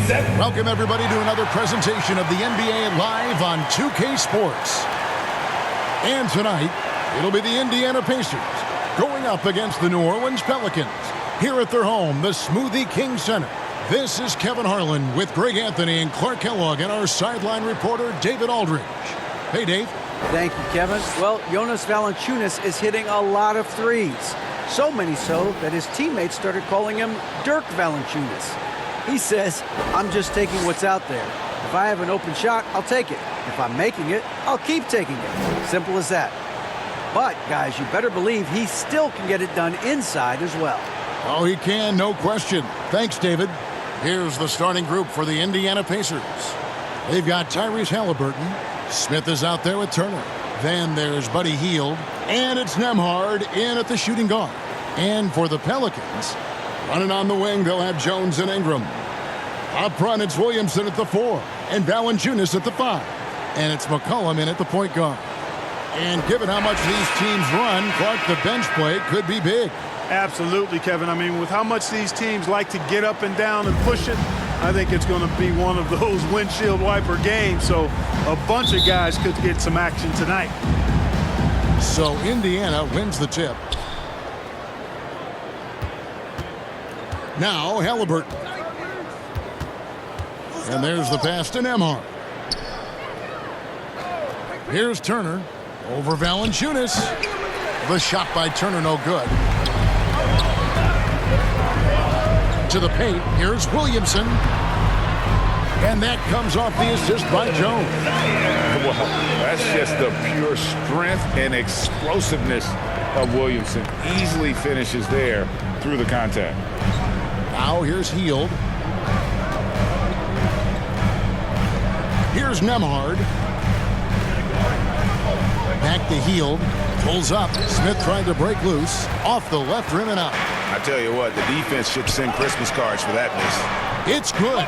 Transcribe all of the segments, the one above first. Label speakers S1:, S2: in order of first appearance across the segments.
S1: Welcome, everybody, to another presentation of the NBA Live on 2K Sports. And tonight, it'll be the Indiana Pacers going up against the New Orleans Pelicans here at their home, the Smoothie King Center. This is Kevin Harlan with Greg Anthony and Clark Kellogg and our sideline reporter, David Aldridge. Hey, Dave.
S2: Thank you, Kevin. Well, Jonas Valanciunas is hitting a lot of threes. So many so that his teammates started calling him Dirk Valanciunas. He says, I'm just taking what's out there. If I have an open shot, I'll take it. If I'm making it, I'll keep taking it. Simple as that. But, guys, you better believe he still can get it done inside as well.
S1: Oh, he can, no question. Thanks, David. Here's the starting group for the Indiana Pacers. They've got Tyrese Halliburton. Smith is out there with Turner. Then there's Buddy Hield. And it's Nembhard in at the shooting guard. And for the Pelicans, running on the wing, they'll have Jones and Ingram. Up front, it's Williamson at the 4. And Valanciunas at the 5. And it's McCollum in at the point guard. And given how much these teams run, Clark, the bench play could be big.
S3: Absolutely, Kevin. I mean, with how much these teams like to get up and down and push it, I think it's going to be one of those windshield wiper games. So a bunch of guys could get some action tonight.
S1: So Indiana wins the tip. Now Halliburton. And there's the pass to Nembhard. Here's Turner over Valanciunas. The shot by Turner, no good. To the paint, here's Williamson. And that comes off the assist by Jones.
S4: Well, that's just the pure strength and explosiveness of Williamson. Easily finishes there through the contact.
S1: Now here's Hield. Here's Nembhard. Back to Hield. Pulls up. Smith trying to break loose. Off the left rim and out.
S4: I tell you what, the defense should send Christmas cards for that miss.
S1: It's good.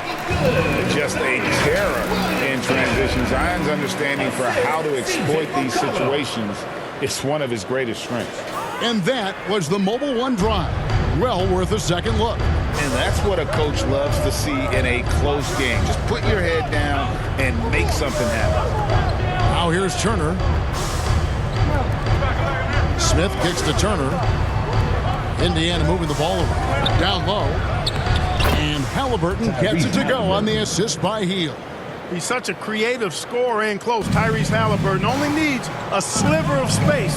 S4: Just a terror in transition. Zion's understanding for how to exploit these situations is one of his greatest strengths.
S1: And that was the Mobile One drive. Well worth a second look.
S4: And that's what a coach loves to see in a close game. Just put your head down and make something happen.
S1: Now here's Turner. Smith kicks to Turner. Indiana moving the ball around. Down low. And Halliburton gets it to go on the assist by Hield.
S3: He's such a creative scorer in close. Tyrese Halliburton only needs a sliver of space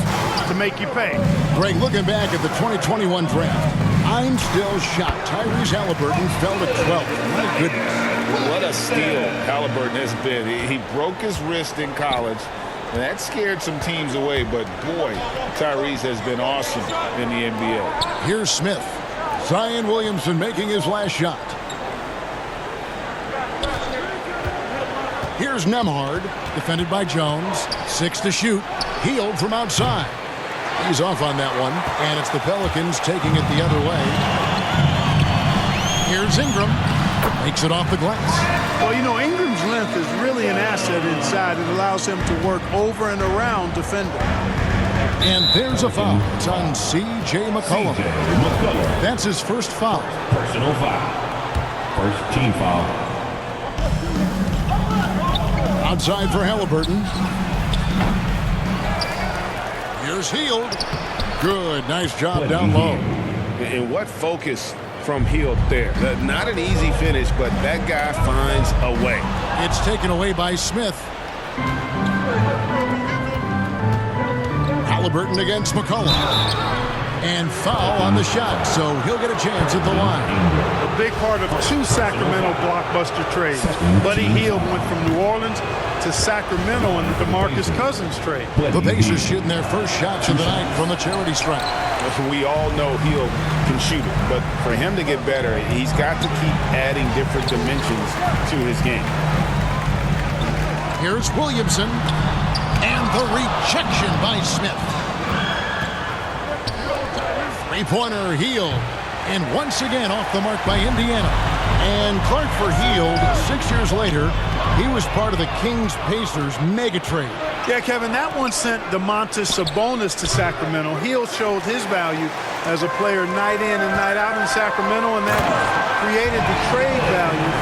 S3: to make you pay.
S1: Greg, looking back at the 2021 draft, I'm still shocked Tyrese Halliburton fell to 12th. My goodness.
S4: What a steal Halliburton has been. He broke his wrist in college, and that scared some teams away. But, boy, Tyrese has been awesome in the NBA.
S1: Here's Smith. Zion Williamson making his last shot. Here's Nembhard, defended by Jones. 6 to shoot. Hield from outside. He's off on that one, and it's the Pelicans taking it the other way. Here's Ingram. Makes it off the glass.
S3: Well, you know, Ingram's length is really an asset inside. It allows him to work over and around defender.
S1: And there's a foul. It's on C.J. McCollum. That's his first foul.
S5: Personal foul. First team foul.
S1: Outside for Halliburton. Here's Hield. Good. Nice job down low.
S4: And what focus from Hield there. Not an easy finish, but that guy finds a way.
S1: It's taken away by Smith. Halliburton against McCollum. And foul on the shot, so he'll get a chance at the line.
S3: A big part of 2 Sacramento blockbuster trades. Buddy Hield went from New Orleans to Sacramento in the DeMarcus Cousins trade.
S1: The Pacers shooting their first shots of the night from the charity stripe.
S4: We all know Hield can shoot it, but for him to get better, he's got to keep adding different dimensions to his game.
S1: Here's Williamson. And the rejection by Smith. Three-pointer Hield. And once again off the mark by Indiana. And Clark for Hield, 6 years later, he was part of the Kings-Pacers mega trade.
S3: Yeah, Kevin, that one sent Domantas Sabonis to Sacramento. Hill showed his value as a player night in and night out in Sacramento, and that created the trade value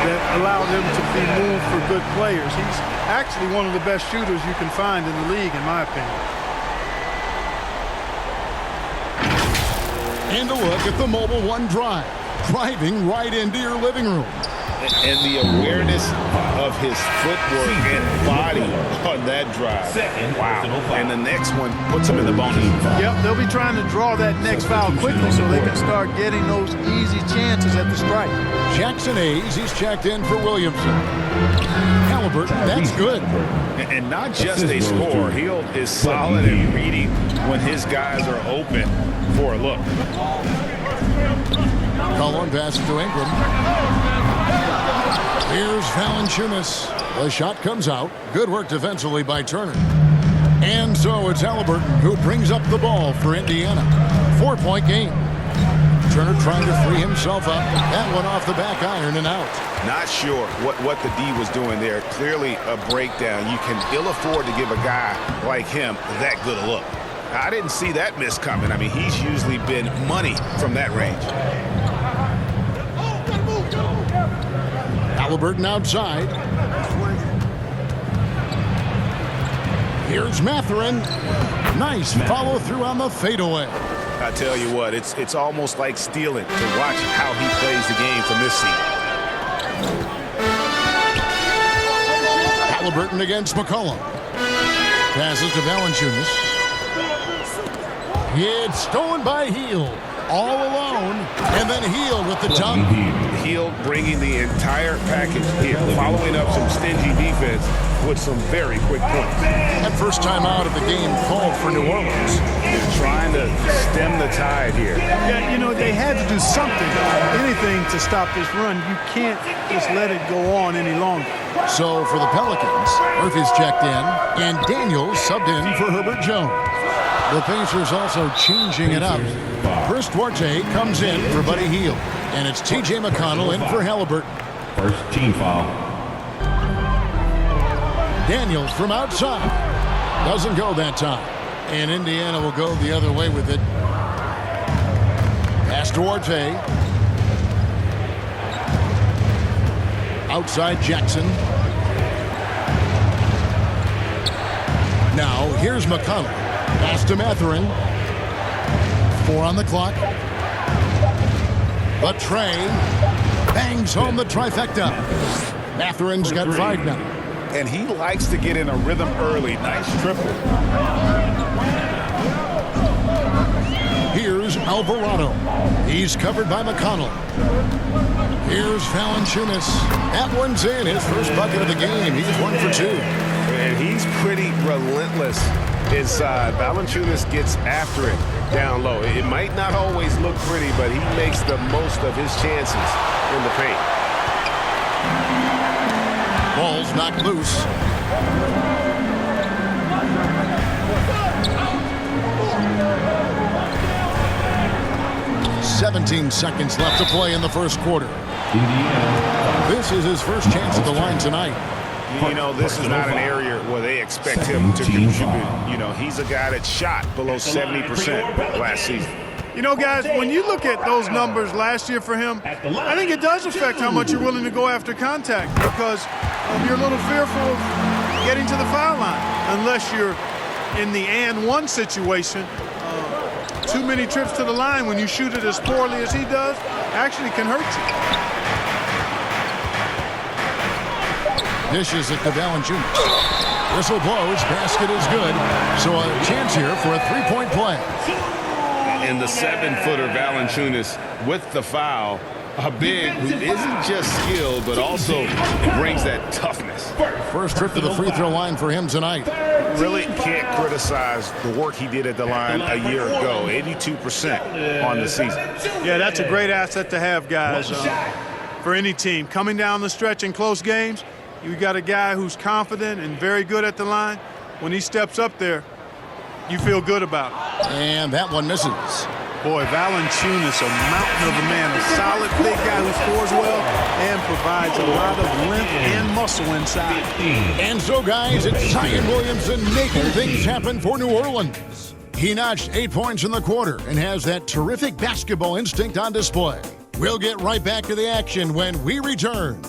S3: that allowed him to be moved for good players. He's actually one of the best shooters you can find in the league, in my opinion.
S1: And a look at the Mobile One drive, driving right into your living room.
S4: And the awareness of his footwork and body on that drive. Wow. And the next one puts him in the bonus.
S3: Yep, they'll be trying to draw that next foul quickly so they can start getting those easy chances at the stripe.
S1: Jackson Hayes, he's checked in for Williamson. Halliburton, that's good.
S4: And not just a scorer. Hill is solid in reading when his guys are open for a look.
S1: Cullen passes to Ingram. Here's Valanciunas. The shot comes out. Good work defensively by Turner. And so it's Halliburton who brings up the ball for Indiana. 4-point game. Turner trying to free himself up. That one off the back iron and out.
S4: Not sure what the D was doing there. Clearly a breakdown. You can ill afford to give a guy like him that good a look. I didn't see that miss coming. I mean, he's usually been money from that range.
S1: Halliburton outside. Here's Mathurin. Nice follow through on the fadeaway.
S4: I tell you what, it's almost like stealing to watch how he plays the game from this seat.
S1: Halliburton against McCollum. Passes to Valanciunas. It's stolen by Hill. All alone. And then Hill with the dunk.
S4: Hill bringing the entire package here, following up some stingy defense with some very quick points.
S1: That first time out of the game called for New Orleans.
S4: They're trying to stem the tide here.
S3: Yeah, you know, they had to do something, anything to stop this run. You can't just let it go on any longer.
S1: So for the Pelicans, Murphy's checked in, and Daniels subbed in for Herbert Jones. The Pacers also changing it up. Chris Duarte comes in for Buddy Hield, and it's T.J. McConnell in for Halliburton.
S5: First team foul.
S1: Daniels from outside. Doesn't go that time. And Indiana will go the other way with it. Pass Duarte. Outside Jackson. Now here's McConnell. Pass to Mathurin. 4 on the clock. But Trey bangs home the trifecta. Mathurin's got 5 now.
S4: And he likes to get in a rhythm early. Nice triple.
S1: Here's Alvarado. He's covered by McConnell. Here's Valanciunas. That one's in. His first bucket of the game. He's 1 for 2.
S4: And he's pretty relentless inside. Valanciunas gets after it down low. It might not always look pretty, but he makes the most of his chances in the paint.
S1: Ball's knocked loose. "17 seconds left to play in the first quarter. This is his first chance at the line tonight.
S4: You know, this is not an area where they expect him to contribute. You know, he's a guy that shot below 70% last season.
S3: You know, guys, when you look at those numbers last year for him, I think it does affect how much you're willing to go after contact because you're a little fearful of getting to the foul line unless you're in the and one situation. Too many trips to the line when you shoot it as poorly as he does actually can hurt you.
S1: Dishes it to Valanciunas. Whistle blows. Basket is good. So a chance here for a three-point play.
S4: And the 7-footer Valanciunas with the foul. A big who isn't just skilled, but also brings that toughness.
S1: First trip to the free throw line for him tonight.
S4: Really can't criticize the work he did at the line a year ago. 82% on the season.
S3: Yeah, that's a great asset to have, guys, for any team. Coming down the stretch in close games, you got a guy who's confident and very good at the line. When he steps up there, you feel good about it.
S1: And that one misses.
S3: Boy, Valanciunas, a mountain of a man, a solid big guy who scores well and provides a lot of length and muscle inside.
S1: And so, guys, it's Zion Williamson making things happen for New Orleans. He notched 8 points in the quarter and has that terrific basketball instinct on display. We'll get right back to the action when we return.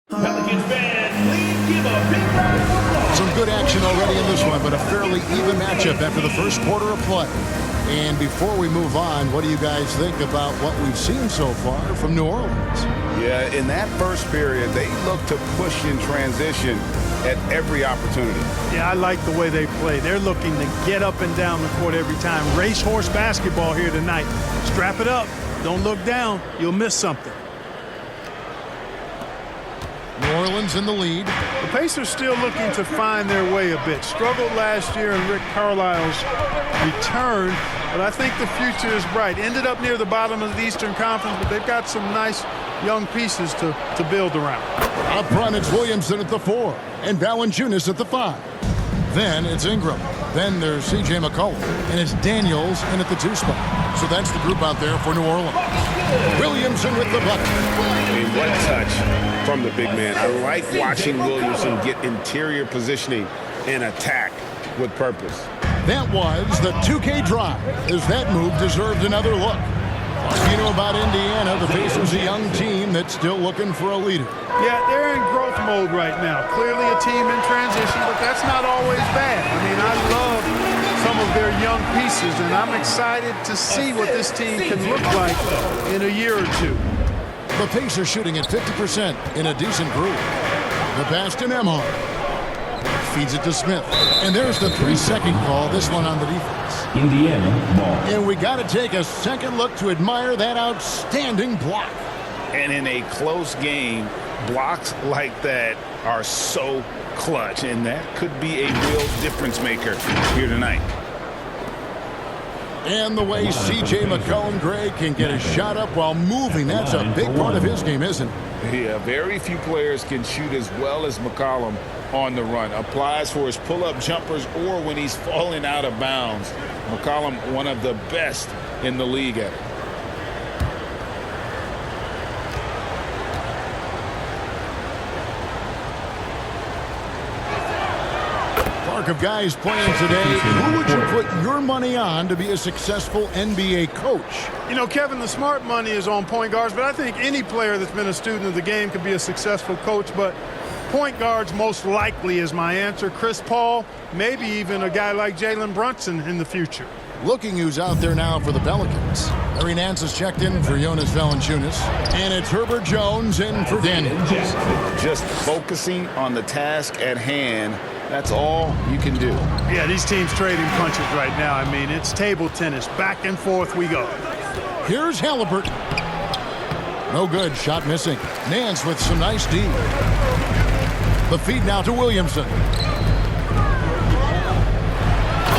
S5: Pelicans fans, please give a big round of applause.
S1: Some good action already in this one, but a fairly even matchup after the first quarter of play. And before we move on, what do you guys think about what we've seen so far from New Orleans?
S4: Yeah, in that first period, they looked to push in transition at every opportunity.
S3: Yeah, I like the way they play. They're looking to get up and down the court every time. Racehorse basketball here tonight. Strap it up. Don't look down. You'll miss something.
S1: New Orleans in the lead.
S3: The Pacers still looking to find their way a bit. Struggled last year in Rick Carlisle's return, but I think the future is bright. Ended up near the bottom of the Eastern Conference, but they've got some nice young pieces to build around.
S1: Up front, it's Williamson at the 4 and Valanciunas at the 5. Then it's Ingram. Then there's C.J. McCollum, and it's Daniels in at the 2 spot. So that's the group out there for New Orleans. Williamson with the bucket.
S4: I mean, what touch from the big man. I like watching Williamson get interior positioning and attack with purpose.
S1: That was the 2K drive, as that move deserved another look. You know about Indiana, the Pacers, a young team that's still looking for a leader.
S3: Yeah, they're in growth mode right now. Clearly a team in transition, but that's not always bad. I mean, I love some of their young pieces, and I'm excited to see what this team can look like in a year or two.
S1: The Pacers shooting at 50% in a decent group. The pass to Nemhard. Feeds it to Smith. And there's the 3-second call, this one on the defense.
S5: Indiana ball.
S1: And we got to take a second look to admire that outstanding block.
S4: And in a close game, blocks like that are so clutch, and that could be a real difference maker here tonight.
S1: And the way C.J. McCollum, Greg, can get a shot up while moving, that's a big part of his game, isn't it?
S4: Yeah, very few players can shoot as well as McCollum on the run. Applies for his pull-up jumpers or when he's falling out of bounds. McCollum, one of the best in the league at it.
S1: Of guys playing today, who would you put your money on to be a successful NBA coach?
S3: You know, Kevin, the smart money is on point guards, but I think any player that's been a student of the game could be a successful coach, but point guards most likely is my answer. Chris Paul, maybe even a guy like Jalen Brunson in the future.
S1: Looking who's out there now for the Pelicans. Larry Nance has checked in for Jonas Valanciunas, and it's Herbert Jones in for Daniels.
S4: Just focusing on the task at hand. That's all you can do.
S3: Yeah, these teams trading punches right now. I mean, it's table tennis. Back and forth we go.
S1: Here's Halliburton. No good. Shot missing. Nance with some nice D. The feed now to Williamson.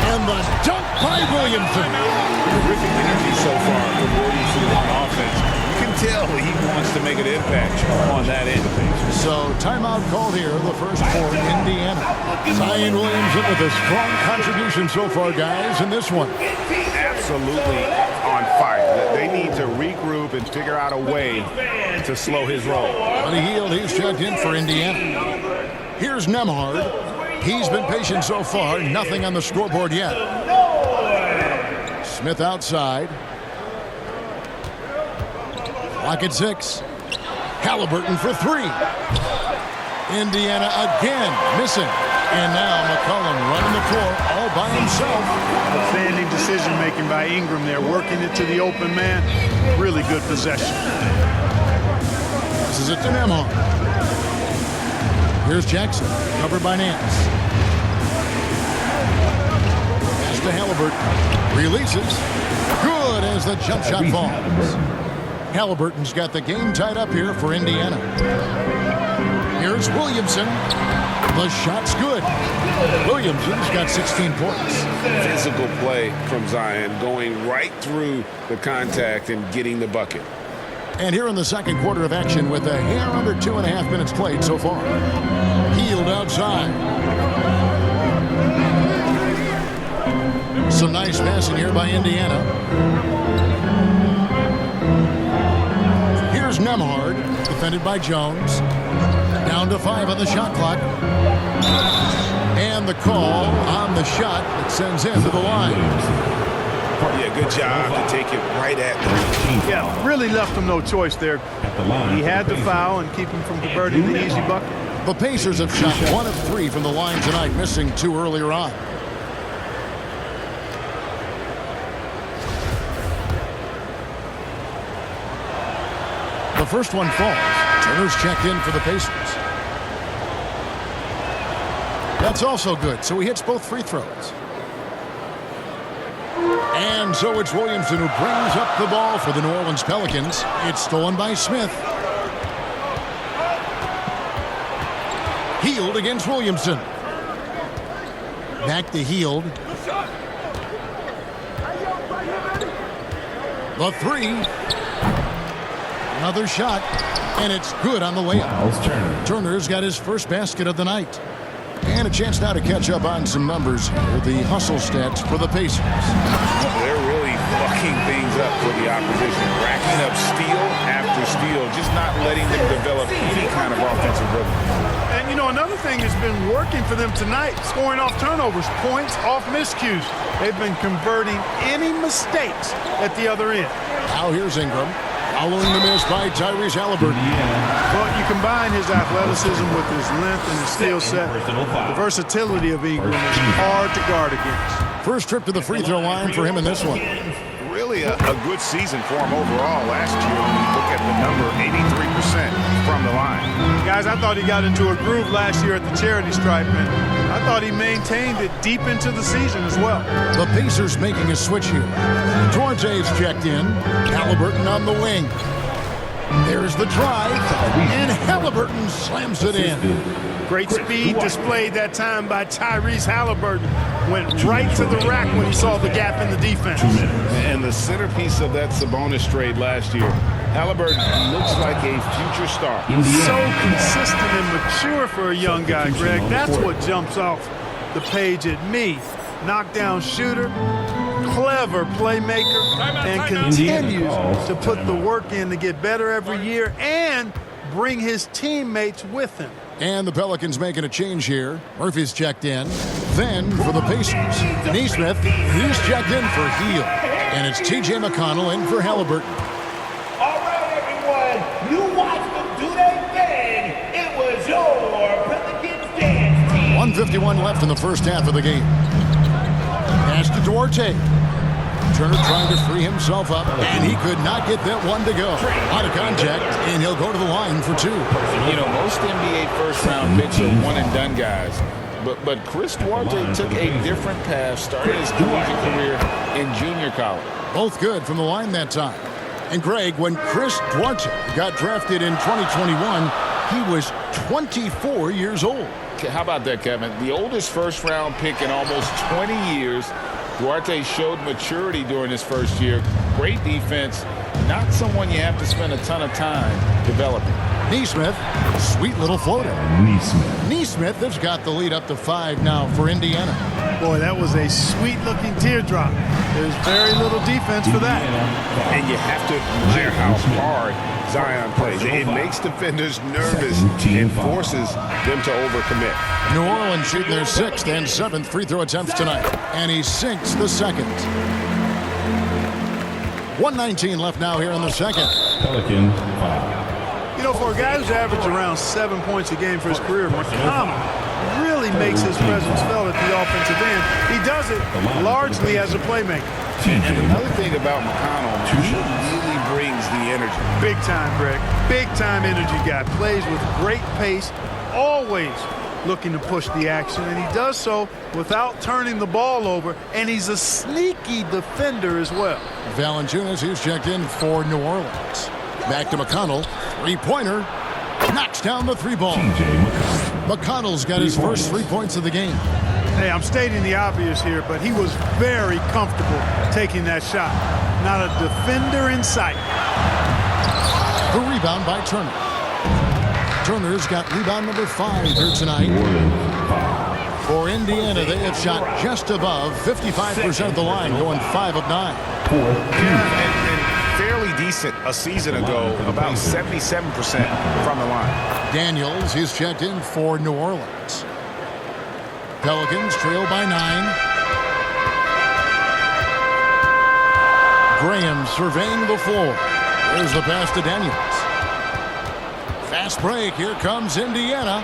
S1: And the dunk by Williamson.
S4: Terrific energy so far from Williamson on offense. You can tell he wants to make an impact on that end.
S1: So timeout called here, the first for Indiana. Zion Williamson with a strong contribution so far, guys, in this one.
S4: Absolutely on fire. They need to regroup and figure out a way to slow his roll.
S1: Buddy Hield, he's checked in for Indiana. Here's Nemhard. He's been patient so far. Nothing on the scoreboard yet. Smith outside. Clock at 6. Halliburton for 3. Indiana again missing. And now McCollum running the floor all by himself.
S3: Outstanding decision-making by Ingram there, working it to the open man. Really good possession.
S1: This is it to Nemhard. Here's Jackson, covered by Nance. Pass to Halliburton. Releases. Good as the jump shot falls. Halliburton's got the game tied up here for Indiana. Here's Williamson. The shot's good. Williamson's got 16 points.
S4: Physical play from Zion, going right through the contact and getting the bucket.
S1: And here in the second quarter of action with a hair under 2.5 minutes played so far. Hield outside. Some nice passing here by Indiana. Here's Nemhard, defended by Jones. Down to 5 on the shot clock. And the call on the shot that sends him to the line.
S4: Yeah, good job to take it right at the
S3: Yeah, really left him no choice there. He had to foul and keep him from converting the easy bucket.
S1: The Pacers have shot 1 of 3 from the line tonight, missing 2 earlier on. The first one falls. Turner's checked in for the Pacers. That's also good, so he hits both free throws. And so it's Williamson who brings up the ball for the New Orleans Pelicans. It's stolen by Smith. Hield against Williamson. Back to Hield. The 3. Another shot, and it's good on the layup. Turner's got his first basket of the night. And a chance now to catch up on some numbers here. The hustle stats for the Pacers.
S4: They're really fucking things up for the opposition. Racking up steal after steal, just not letting them develop any kind of offensive rhythm.
S3: And, you know, another thing that's been working for them tonight, scoring off turnovers, points off miscues. They've been converting any mistakes at the other end.
S1: Now here's Ingram. Following the miss by Tyrese Halliburton.
S3: Well, you combine his athleticism with his length and his skill set. The versatility of Ingram is hard to guard against.
S1: First trip to the free throw line for him in this one.
S4: Really a good season for him overall last year when you look at the number, 83% from the line.
S3: Guys, I thought he got into a groove last year at the charity stripe, and I thought he maintained it deep into the season as well.
S1: The Pacers making a switch here. Duarte's checked in. Halliburton on the wing. There's the drive, and Halliburton slams it in.
S3: Great speed displayed that time by Tyrese Halliburton. Went right to the rack when he saw the gap in the defense.
S4: And the centerpiece of that Sabonis trade last year, Halliburton looks like a future star.
S3: So consistent and mature for a young guy, Greg. That's what jumps off the page at me. Knockdown shooter, clever playmaker, and continues to put the work in to get better every year and bring his teammates with him.
S1: And the Pelicans making a change here. Murphy's checked in. Then for the Pacers, Nesmith, he's checked in for Hield. And it's T.J. McConnell in for Halliburton.
S5: All right, everyone. You watched them do their thing. It was your Pelicans dance team.
S1: 1:51 left in the first half of the game. Pass to Duarte. Turner trying to free himself up, and he could not get that one to go. Out of contact, and he'll go to the line for 2.
S4: You know, most NBA first-round picks are one-and-done guys. But Chris Duarte took a different path, started his collegiate career in junior college.
S1: Both good from the line that time. And Greg, when Chris Duarte got drafted in 2021, he was 24 years old.
S4: How about that, Kevin? The oldest first-round pick in almost 20 years. Duarte showed maturity during his first year. Great defense. Not someone you have to spend a ton of time developing.
S1: Nesmith, sweet little floater. Nesmith has got the lead up to 5 now for Indiana.
S3: Boy, that was a sweet-looking teardrop. There's very little defense for that.
S4: And you have to admire how hard Zion plays. It makes defenders nervous and forces them to overcommit.
S1: New Orleans shooting their 6th and 7th free throw attempts tonight. And he sinks the second. 1:19 left now here in the second.
S6: Pelican foul.
S3: You know, for a guy who's averaged around 7 points a game for his career, McConnell really makes his presence felt at the offensive end. He does it largely as a playmaker.
S4: And another thing about McConnell, he really brings the energy.
S3: Big time, Greg. Big time energy guy. Plays with great pace, always looking to push the action, and he does so without turning the ball over, and he's a sneaky defender as well.
S1: Valanciunas, who's checked in for New Orleans. Back to McConnell. Three-pointer. Knocks down the 3 ball. McConnell's got his first 3 points of the game.
S3: Hey, I'm stating the obvious here, but he was very comfortable taking that shot. Not a defender in sight.
S1: The rebound by Turner. Turner's got rebound number 5 here tonight. For For Indiana, they have shot just above 55% of the line, going 5 of 9.
S4: And fairly decent a season ago, about 77% from the line.
S1: Daniels, he's checked in for New Orleans. Pelicans trail by 9. Graham surveying the floor. There's the pass to Daniels. Fast break. Here comes Indiana.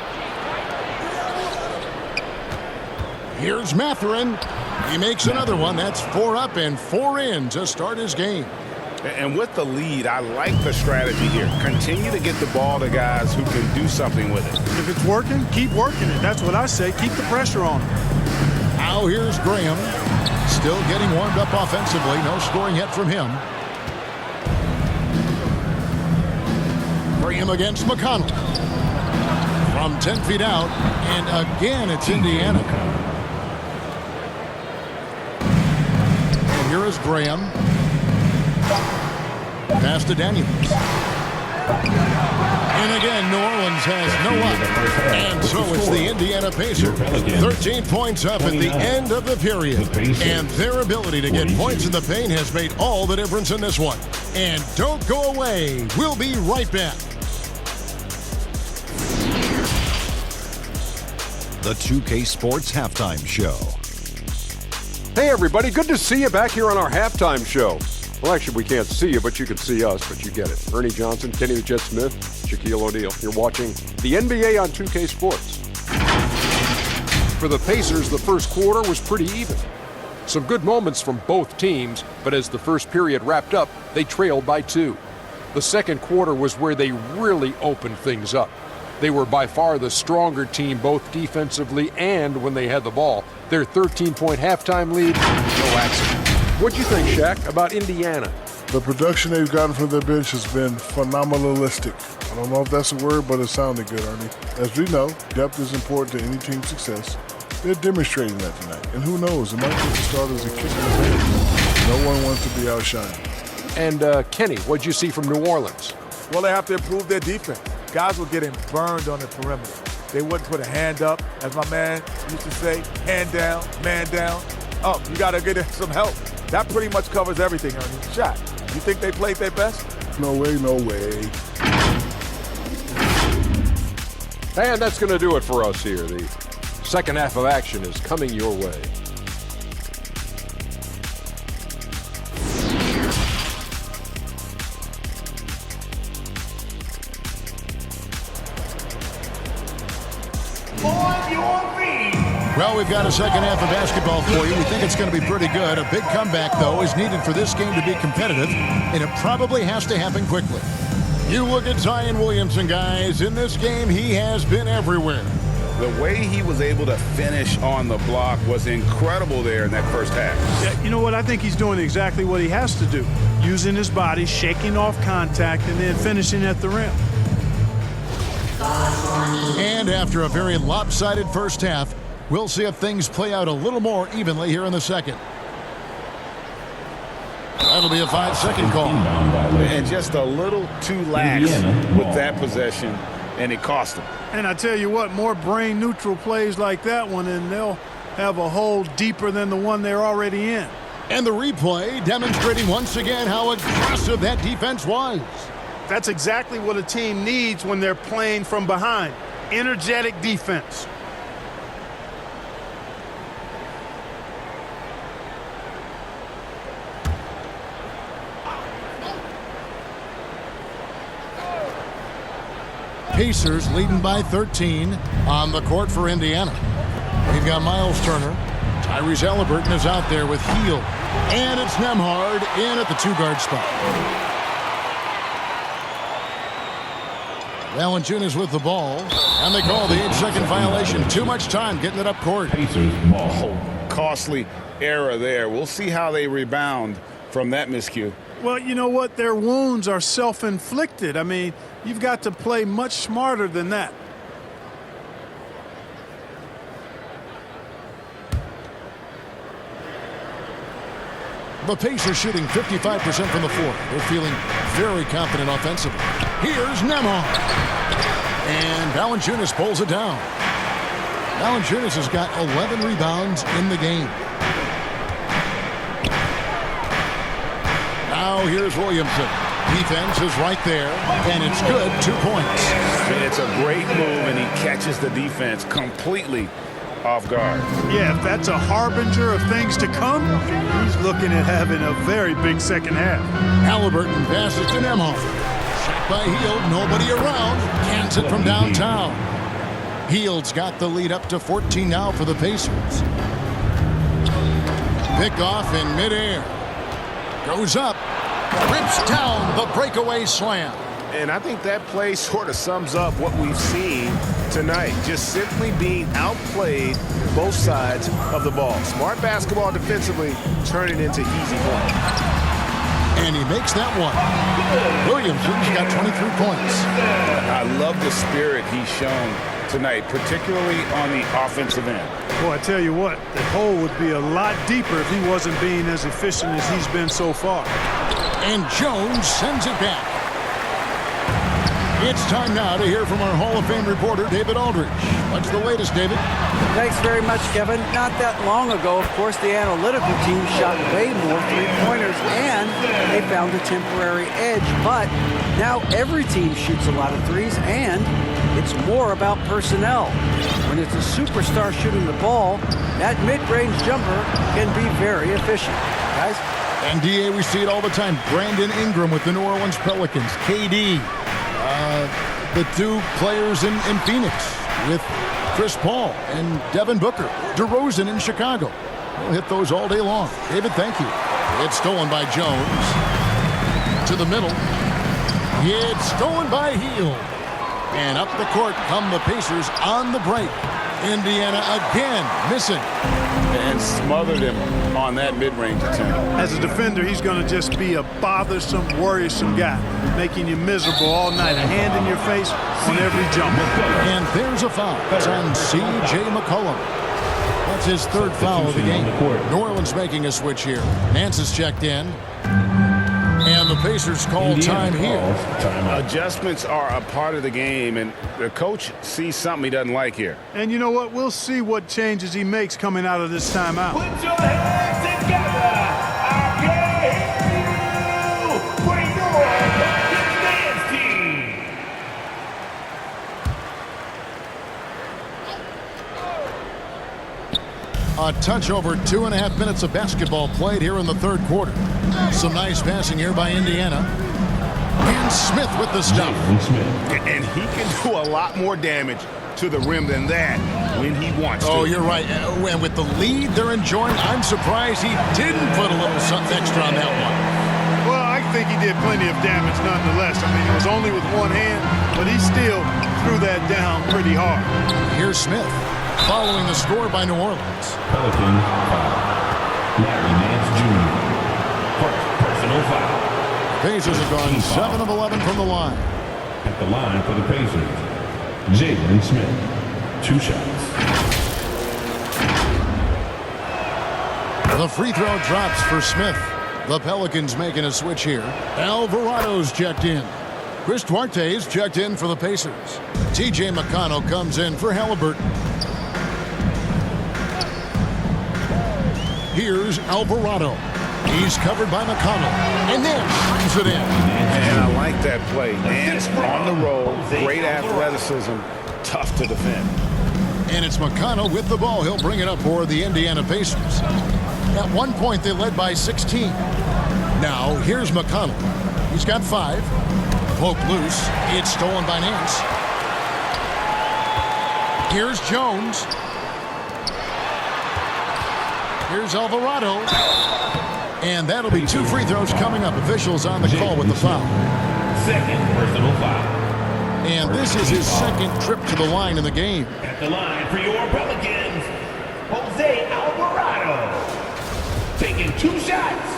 S1: Here's Mathurin. He makes another one. That's 4 up and 4 in to start his game.
S4: And with the lead, I like the strategy here. Continue to get the ball to guys who can do something with it.
S3: If it's working, keep working it. That's what I say. Keep the pressure on him.
S1: Now here's Graham. Still getting warmed up offensively. No scoring yet from him. Graham against McConnell. From 10 feet out. And again, it's Indiana. And here is Graham. Pass to Daniels. And again, New Orleans has no up. And so it's the Indiana Pacers. 13 points up at the end of the period. And their ability to get points in the paint has made all the difference in this one. And don't go away. We'll be right back.
S7: The 2K Sports Halftime Show.
S8: Hey everybody, good to see you back here on our halftime show. Well, actually, we can't see you, but you can see us, but you get it. Ernie Johnson, Kenny the Jet Smith, Shaquille O'Neal. You're watching the NBA on 2K Sports. For the Pacers, the first quarter was pretty even. Some good moments from both teams, but as the first period wrapped up, they trailed by 2. The second quarter was where they really opened things up. They were by far the stronger team, both defensively and when they had the ball. Their 13-point halftime lead, no accident. What'd you think, Shaq, about Indiana?
S9: The production they've gotten from their bench has been phenomenalistic. I don't know if that's a word, but it sounded good, Ernie. As we know, depth is important to any team's success. They're demonstrating that tonight. And who knows, it might get the starters a kick in the head. No one wants to be outshined.
S8: And Kenny, what'd you see from New Orleans?
S10: Well, they have to improve their defense. Guys were getting burned on the perimeter. They wouldn't put a hand up, as my man used to say, hand down, man down. Oh, you got to get some help. That pretty much covers everything, Ernie. Shaq, you think they played their best?
S9: No way, no way.
S8: And that's going to do it for us here. The second half of action is coming your way.
S1: Well, we've got a second half of basketball for you. We think it's going to be pretty good. A big comeback, though, is needed for this game to be competitive, and it probably has to happen quickly. You look at Zion Williamson, guys. In this game, he has been everywhere.
S4: The way he was able to finish on the block was incredible there in that first half.
S3: Yeah, you know what? I think he's doing exactly what he has to do. Using his body, shaking off contact, and then finishing at the rim.
S1: And after a very lopsided first half, we'll see if things play out a little more evenly here in the second. That'll be a 5-second call.
S4: And just a little too lax with that possession, and it cost them.
S3: And I tell you what, more brain-neutral plays like that one, and they'll have a hole deeper than the one they're already in.
S1: And the replay demonstrating once again how aggressive that defense was.
S3: That's exactly what a team needs when they're playing from behind. Energetic defense.
S1: Pacers leading by 13 on the court for Indiana. We've got Miles Turner. Tyrese Halliburton is out there with Hield. And it's Nembhard in at the 2-guard spot. Valanciunas with the ball. And they call the 8-second violation. Too much time getting it up court.
S6: Pacers ball.
S4: Costly error there. We'll see how they rebound from that miscue.
S3: Well, you know what? Their wounds are self-inflicted. I mean, you've got to play much smarter than that.
S1: The Pacers shooting 55% from the floor. They're feeling very confident offensively. Here's Nembhard. And Valanciunas pulls it down. Valanciunas has got 11 rebounds in the game. Now here's Williamson. Defense is right there, and it's good. 2 points.
S4: It's a great move, and he catches the defense completely off guard.
S3: Yeah, if that's a harbinger of things to come, he's looking at having a very big second half.
S1: Halliburton passes to Nemhoff. Shot by Hield, nobody around. Cans it from downtown. Hield's got the lead up to 14 now for the Pacers. Pick off in midair. Goes up. Rips down the breakaway slam.
S4: And I think that play sort of sums up what we've seen tonight. Just simply being outplayed both sides of the ball. Smart basketball defensively, turning into easy points.
S1: And he makes that one. Williamson's got 23 points.
S4: I love the spirit he's shown tonight, particularly on the offensive end.
S3: Boy, I tell you what, the hole would be a lot deeper if he wasn't being as efficient as he's been so far.
S1: And Jones sends it back. It's time now to hear from our Hall of Fame reporter, David Aldridge. What's the latest, David?
S2: Thanks very much, Kevin. Not that long ago, of course, the analytical team shot way more three-pointers, and they found a temporary edge. But now every team shoots a lot of threes, and it's more about personnel. When it's a superstar shooting the ball, that mid-range jumper can be very efficient. Guys?
S1: And DA, we see it all the time. Brandon Ingram with the New Orleans Pelicans. KD. The two players in Phoenix with Chris Paul and Devin Booker. DeRozan in Chicago. We'll hit those all day long. David, thank you. It's stolen by Jones. To the middle. It's stolen by Hield. And up the court come the Pacers on the break. Indiana again missing.
S4: And smothered him on that mid-range attempt.
S3: As a defender, he's going to just be a bothersome, worrisome guy, making you miserable all night. A hand in your face on every jump.
S1: And there's a foul. It's on C.J. McCollum. That's his third foul of the game. New Orleans making a switch here. Nance is checked in. And the Pacers call time here.
S4: Adjustments are a part of the game, and the coach sees something he doesn't like here.
S3: And you know what? We'll see what changes he makes coming out of this timeout.
S5: Put your hands together. I can hear you. For your dance team.
S1: A touch over 2.5 minutes of basketball played here in the third quarter. Some nice passing here by Indiana. And Smith with the stop.
S4: And he can do a lot more damage to the rim than that when he wants to.
S1: Oh, you're right. And with the lead they're enjoying, I'm surprised he didn't put a little something extra on that one.
S3: Well, I think he did plenty of damage nonetheless. I mean, it was only with one hand, but he still threw that down pretty hard.
S1: Here's Smith following the score by New Orleans.
S6: Pelican foul. Larry Nance Jr. First personal foul.
S1: Pacers have gone 7 of 11 from the line.
S6: At the line for the Pacers, Jalen Smith. 2 shots.
S1: The free throw drops for Smith. The Pelicans making a switch here. Alvarado's checked in. Chris Duarte's checked in for the Pacers. T.J. McConnell comes in for Halliburton. Here's Alvarado. He's covered by McConnell. And then brings it in.
S4: And I like that play. Nance on the roll. Great athleticism. Tough to defend.
S1: And it's McConnell with the ball. He'll bring it up for the Indiana Pacers. At one point, they led by 16. Now, here's McConnell. He's got 5. Poke loose. It's stolen by Nance. Here's Jones. Here's Alvarado. And that'll be 2 free throws coming up. Officials on the call with the foul.
S6: Second personal foul.
S1: And this is his second trip to the line in the game.
S5: At the line for your Pelicans, Jose Alvarado. Taking 2 shots.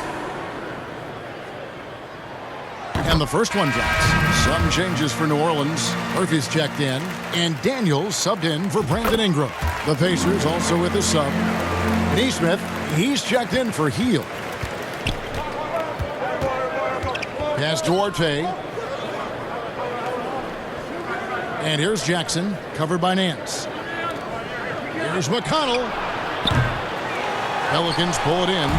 S1: And the first one drops. Some changes for New Orleans. Murphy's checked in. And Daniels subbed in for Brandon Ingram. The Pacers also with a sub. Neesmith, he's checked in for Hield. Pass Duarte. And here's Jackson, covered by Nance. Here's McConnell. Pelicans pull it in.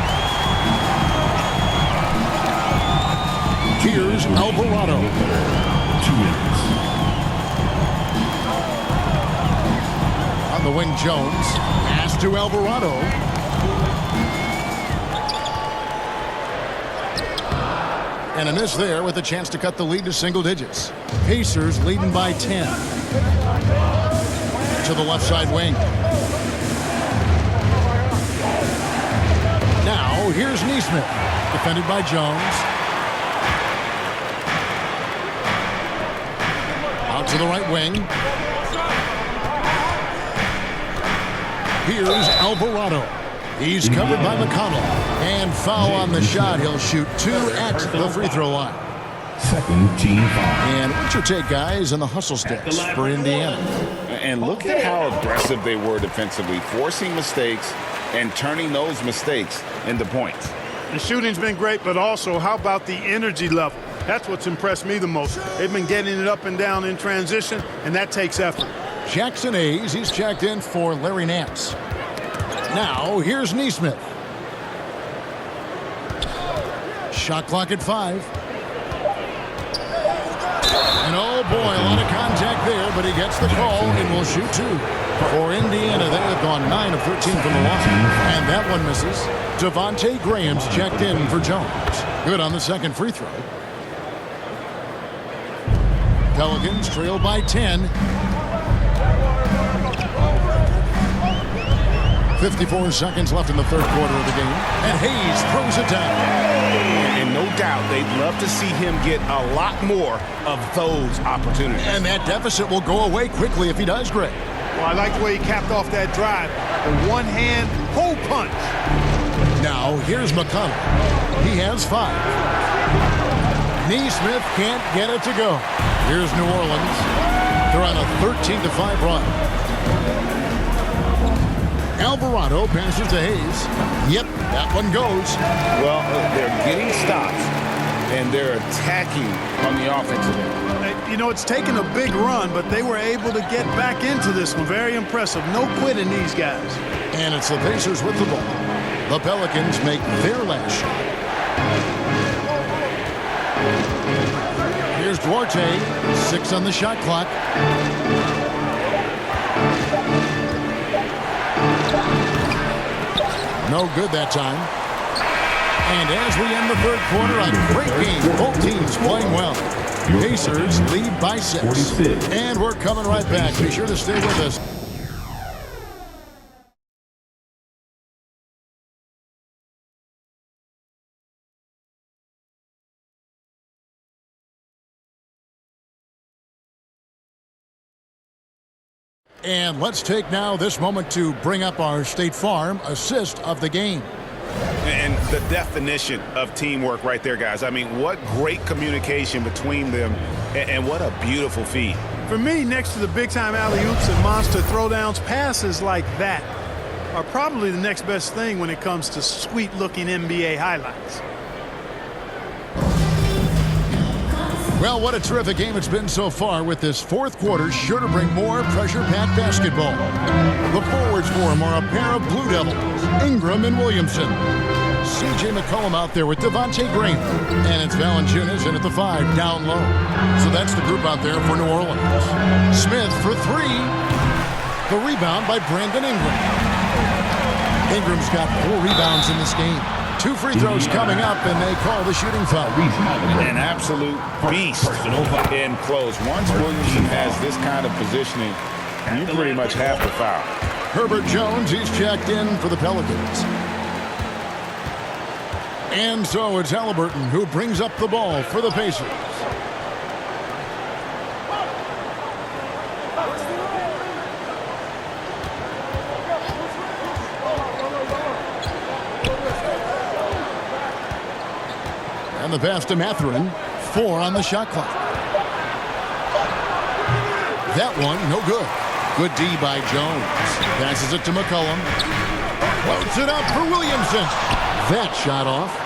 S1: Here's Alvarado.
S6: 2 minutes.
S1: On the wing, Jones. Pass to Alvarado. And a miss there with a chance to cut the lead to single digits. Pacers leading by 10. To the left side wing. Now, here's Neesmith. Defended by Jones. Out to the right wing. Here's Alvarado. He's covered by McConnell. And foul on the shot. He'll shoot 2 at the free throw line.
S6: Second team foul.
S1: And what's your take, guys, on the hustle sticks for Indiana?
S4: And look at how aggressive they were defensively, forcing mistakes and turning those mistakes into points.
S3: The shooting's been great, but also how about the energy level? That's what's impressed me the most. They've been getting it up and down in transition, and that takes effort.
S1: Jackson Hayes, he's checked in for Larry Nance. Now, here's Neesmith. Shot clock at 5. And oh boy, a lot of contact there, but he gets the call and will shoot 2. For Indiana, they have gone 9 of 13 from the line. And that one misses. Devontae Graham's checked in for Jones. Good on the second free throw. Pelicans trail by 10. 54 seconds left in the third quarter of the game. And Hayes throws it down.
S4: And no doubt they'd love to see him get a lot more of those opportunities.
S1: And that deficit will go away quickly if he does, Greg.
S3: Well, I like the way he capped off that drive. A one-hand hole punch.
S1: Now, here's McConnell. He has 5. Neesmith can't get it to go. Here's New Orleans. They're on a 13-5 run. Alvarado passes to Hayes. Yep, that one goes.
S4: Well, they're getting stops, and they're attacking on the offensive end.
S3: You know, it's taken a big run, but they were able to get back into this one. Very impressive. No quitting these guys.
S1: And it's the Pacers with the ball. The Pelicans make their last shot. Here's Duarte. 6 on the shot clock. No good that time. And as we end the third quarter, a great game. Both teams playing well. Pacers lead by 6.
S6: 46.
S1: And we're coming right back. Be sure to stay with us. And let's take now this moment to bring up our State Farm assist of the game.
S4: And the definition of teamwork right there, guys. I mean, what great communication between them, and what a beautiful feed.
S3: For me, next to the big-time alley-oops and monster throwdowns, passes like that are probably the next best thing when it comes to sweet-looking NBA highlights.
S1: Well, what a terrific game it's been so far, with this fourth quarter sure to bring more pressure-packed basketball. The forwards for him are a pair of Blue Devils, Ingram and Williamson. C.J. McCollum out there with Devontae Graham. And it's Valanciunas in at the 5, down low. So that's the group out there for New Orleans. Smith for 3. The rebound by Brandon Ingram. Ingram's got 4 rebounds in this game. 2 free throws coming up, and they call the shooting foul.
S4: An absolute beast in close. Once Williamson has this kind of positioning, you pretty much have to foul.
S1: Herbert Jones, he's checked in for the Pelicans. And so it's Halliburton who brings up the ball for the Pacers. And the pass to Mathurin. 4 on the shot clock. That one, no good. Good D by Jones. Passes it to McCollum. Floats it up for Williamson. That shot off.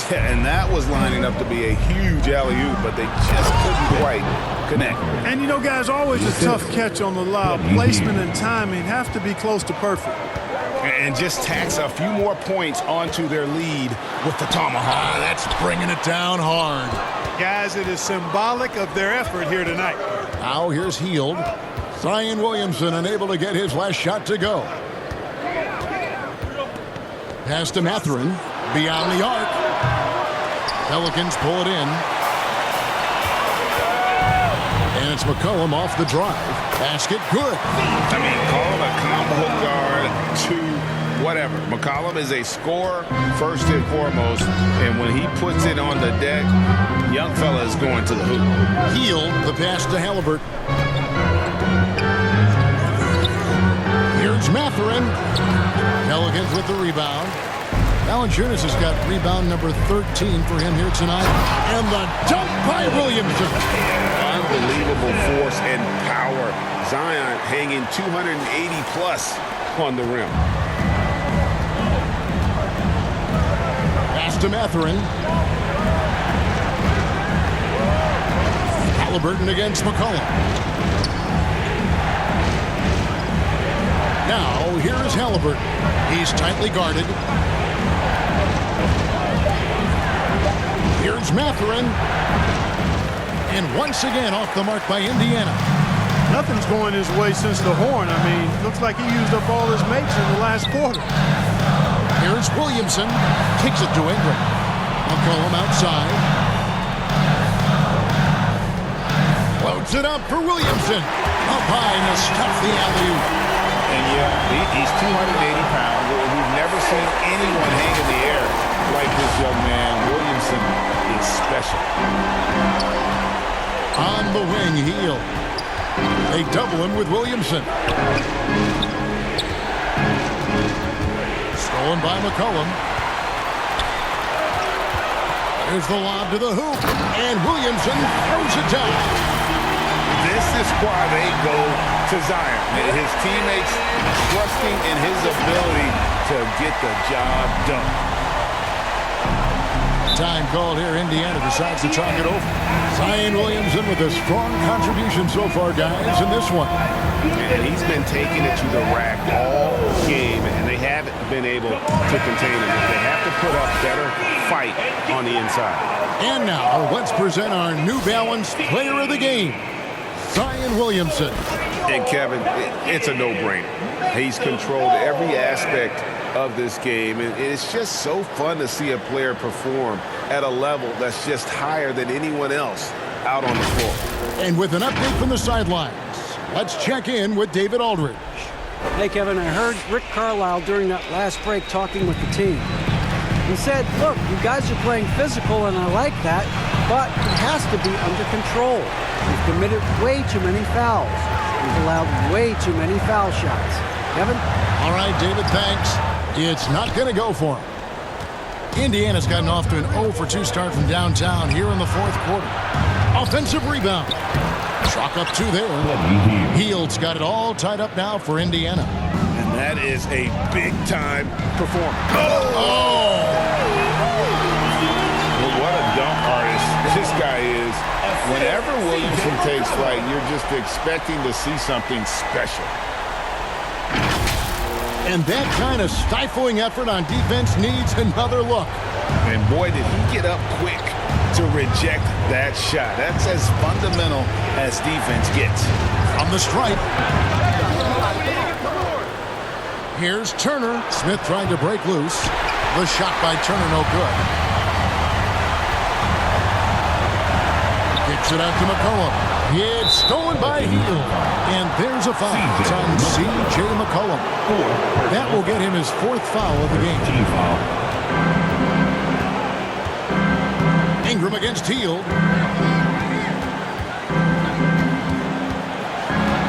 S4: Yeah, and that was lining up to be a huge alley-oop, but they just couldn't quite connect.
S3: And you know, guys, always a tough catch on the lob. Placement and timing have to be close to perfect.
S4: And just tacks a few more points onto their lead with the tomahawk.
S1: That's bringing it down hard.
S3: Guys, it is symbolic of their effort here tonight.
S1: Now here's Heald. Zion Williamson unable to get his last shot to go. Pass to Mathurin. Beyond the arc. Pelicans pull it in. And it's McCollum off the drive. Basket good.
S4: I mean, call him a combo guard to whatever. McCollum is a scorer first and foremost. And when he puts it on the deck, young fella is going to the hoop.
S1: Heald, the pass to Halliburton. Here's Mathurin. Pelicans with the rebound. Valanciunas has got rebound number 13 for him here tonight. And the dunk by Williamson.
S4: Unbelievable force and power. Zion hanging 280 plus on the rim.
S1: Pass to Mathurin. Halliburton against McCollum. Now, here is Halliburton. He's tightly guarded. Here's Mathurin. And once again off the mark by Indiana.
S3: Nothing's going his way since the horn. I mean, looks like he used up all his mates in the last quarter.
S1: Here's Williamson. Kicks it to Ingram. McCollum outside. Floats it up for Williamson. Up high and to stuff the alley-oop.
S4: And yeah, he's 280 pounds. We've never seen anyone hang in the air like this young man. Williamson is special.
S1: On the wing, Heald. They double him with Williamson. Stolen by McCollum. Here's the lob to the hoop. And Williamson throws it down.
S4: This is why they go to Zion. His teammates trusting in his ability to get the job done.
S1: Time called here. Indiana decides to chalk it over. Zion Williamson with a strong contribution so far, guys, in this one.
S4: And he's been taking it to the rack all game, and they haven't been able to contain him. They have to put up better fight on the inside.
S1: And now, let's present our New Balance Player of the Game, Zion Williamson.
S4: And Kevin, it's a no-brainer. He's controlled every aspect of this game, and it's just so fun to see a player perform at a level that's just higher than anyone else out on the floor.
S1: And with an update from the sidelines, let's check in with David Aldridge.
S2: Hey, Kevin, I heard Rick Carlisle during that last break talking with the team. He said, look, you guys are playing physical, and I like that, but it has to be under control. We've committed way too many fouls. We've allowed way too many foul shots. Kevin?
S1: All right, David, thanks. It's not going to go for him. Indiana's gotten off to an 0-for-2 start from downtown here in the fourth quarter. Offensive rebound. Chalk up 2 there. Heald's got it all tied up now for Indiana.
S4: And that is a big-time performance.
S1: Oh!
S4: Well, what a dunk artist this guy is. Whenever Williamson takes flight, you're just expecting to see something special.
S1: And that kind of stifling effort on defense needs another look.
S4: And boy, did he get up quick to reject that shot. That's as fundamental as defense gets.
S1: From the stripe. Here's Turner. Smith trying to break loose. The shot by Turner, no good. Kicks it out to McCollum. It's stolen by Heald. And there's a foul. It's on C.J. McCollum. That will get him his 4th foul of the game. Ingram against Heald.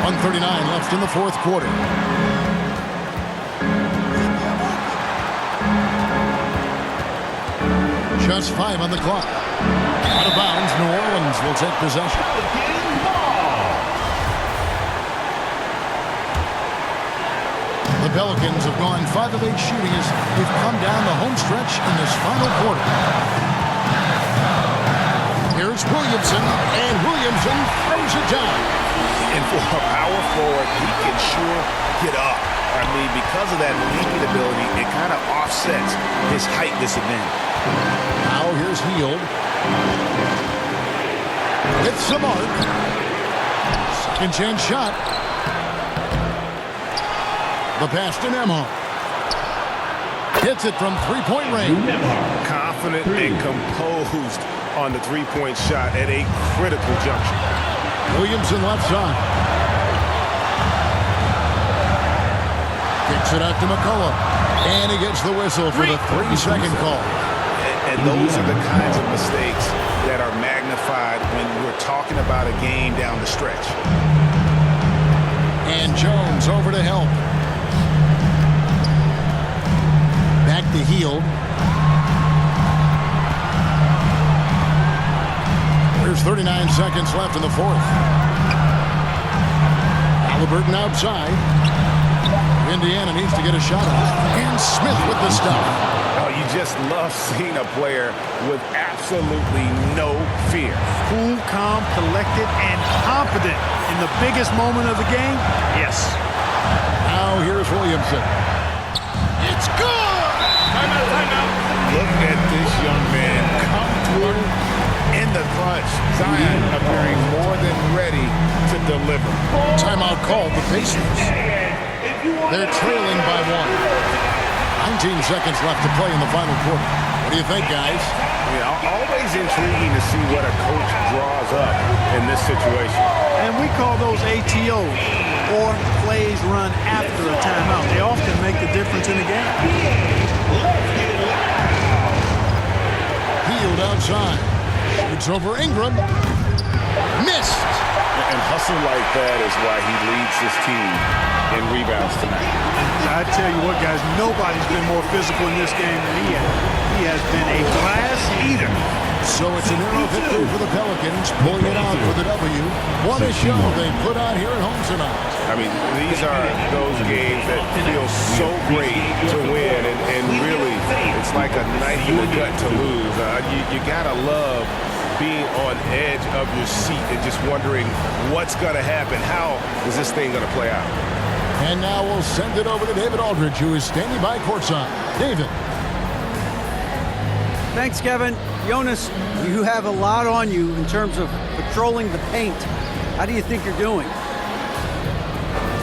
S1: 1:39 left in the fourth quarter. Just 5 on the clock. Out of bounds, New Orleans will take possession. The Pelicans have gone 5 of 8 shooting as we've come down the home stretch in this final quarter. Here's Here's Williamson, and Williamson throws it down.
S4: And for a power forward, he can sure get up. I mean, because of that leaping ability, it kind of offsets his height disadvantage.
S1: Now here's Heald. Hits the mark. Second chance shot. The pass to Nemo. Hits it from three-point range.
S4: Confident and composed on the three-point shot at a critical juncture.
S1: Williamson left side. Kicks it out to McCullough. And he gets the whistle for the 3-second call.
S4: And those are the kinds of mistakes that are magnified when we're talking about a game down the stretch.
S1: And Jones over to help. Back to Heald. There's 39 seconds left in the fourth. Halliburton outside. Indiana needs to get a shot off. And Smith with the stop.
S4: Oh, you just love seeing a player with absolutely no fear.
S3: Cool, calm, collected, and confident in the biggest moment of the game. Yes.
S1: Now here's Williamson. It's good!
S4: Timeout. Look at this young man come through in the clutch. Zion appearing more than ready to deliver.
S1: Timeout called the Pacers. They're trailing by 1. 19 seconds left to play in the final quarter. What do you think, guys?
S4: Yeah, always intriguing to see what a coach draws up in this situation.
S3: And we call those ATOs, or plays run after a timeout. They often make the difference in the game.
S1: Heald outside. Shoots over Ingram. Missed.
S4: And hustle like that is why he leads his team in rebounds tonight.
S3: I tell you what, guys, nobody's been more physical in this game than he has. He has been a glass eater.
S1: So it's a narrow victory for the Pelicans, pulling it out for the W. What a show they put out here at home tonight.
S4: I mean, these are those games that feel so great to win, and really, it's like a knife in the gut to lose. You gotta love being on edge of your seat and just wondering what's going to happen. How is this thing going to play out?
S1: And now we'll send it over to David Aldridge, who is standing by courtside. David.
S2: Thanks, Kevin. Jonas, you have a lot on you in terms of patrolling the paint. How do you think you're doing?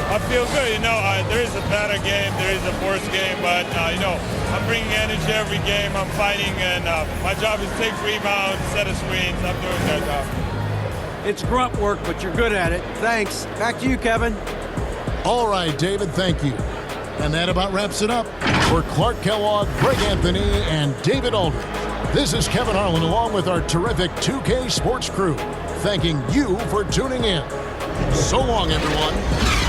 S11: I feel good. There is a better game, there is a worse game, but, I'm bringing energy every game. I'm fighting, and my job is to take rebounds, set of screens. I'm doing that job.
S2: It's grunt work, but you're good at it. Thanks. Back to you, Kevin.
S1: All right, David, thank you. And that about wraps it up. For Clark Kellogg, Greg Anthony, and David Aldridge, this is Kevin Harlan along with our terrific 2K Sports crew, thanking you for tuning in. So long, everyone.